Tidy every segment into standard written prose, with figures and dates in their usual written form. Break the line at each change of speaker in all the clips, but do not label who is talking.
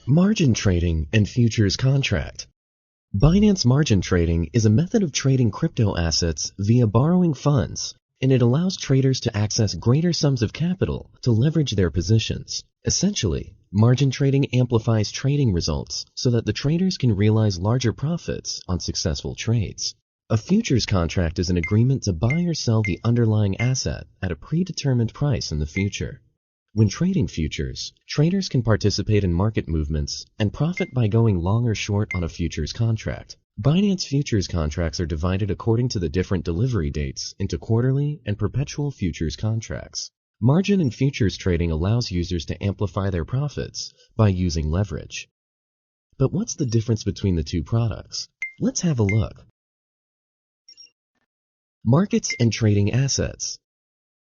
Margin trading and futures contract. Binance Margin Trading is a method of trading crypto assets via borrowing funds, and it allows traders to access greater sums of capital to leverage their positions. Essentially, margin trading amplifies trading results so that the traders can realize larger profits on successful trades. A futures contract is an agreement to buy or sell the underlying asset at a predetermined price in the future. When trading futures, traders can participate in market movements and profit by going long or short on a futures contract. Binance futures contracts are divided according to the different delivery dates into quarterly and perpetual futures contracts. Margin and futures trading allows users to amplify their profits by using leverage. But what's the difference between the two products? Let's have a look. Markets and trading assets.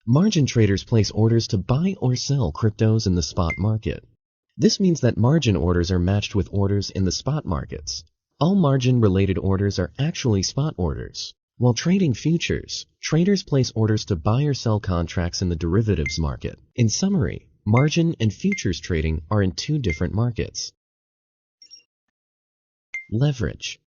Margin traders place orders to buy or sell cryptos in the spot market. This means that margin orders are matched with orders in the spot markets. All margin-related orders are actually spot orders. While trading futures, traders place orders to buy or sell contracts in the derivatives market. In summary, margin and futures trading are in two different markets. Leverage.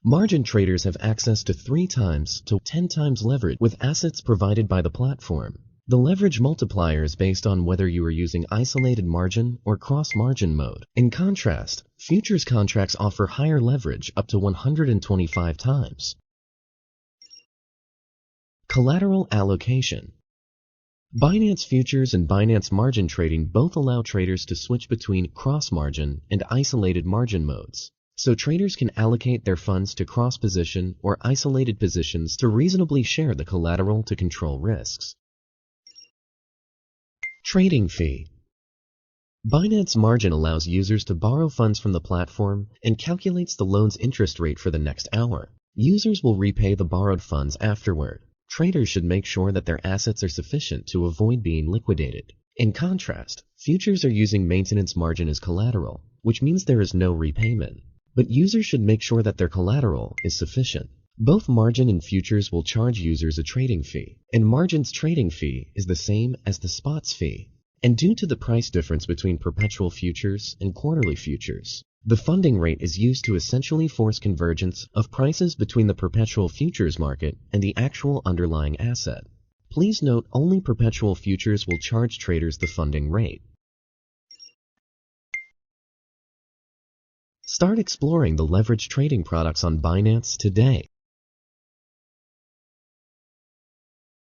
Margin traders have access to 3 times to 10 times leverage with assets provided by the platform. The leverage multiplier is based on whether you are using isolated margin or cross-margin mode. In contrast, futures contracts offer higher leverage up to 125 times. Collateral allocation. Binance Futures and Binance Margin Trading both allow traders to switch between cross-margin and isolated margin modes. So traders can allocate their funds to cross-position or isolated positions to reasonably share the collateral to control risks. Trading fee. Binance Margin allows users to borrow funds from the platform and calculates the loan's interest rate for the next hour. Users will repay the borrowed funds afterward. Traders should make sure that their assets are sufficient to avoid being liquidated. In contrast, futures are using maintenance margin as collateral, which means there is no repayment. But users should make sure that their collateral is sufficient. Both margin and futures will charge users a trading fee, and margin's trading fee is the same as the spot's fee. And due to the price difference between perpetual futures and quarterly futures, the funding rate is used to essentially force convergence of prices between the perpetual futures market and the actual underlying asset. Please note only perpetual futures will charge traders the funding rate. Start exploring the leverage trading products on Binance today.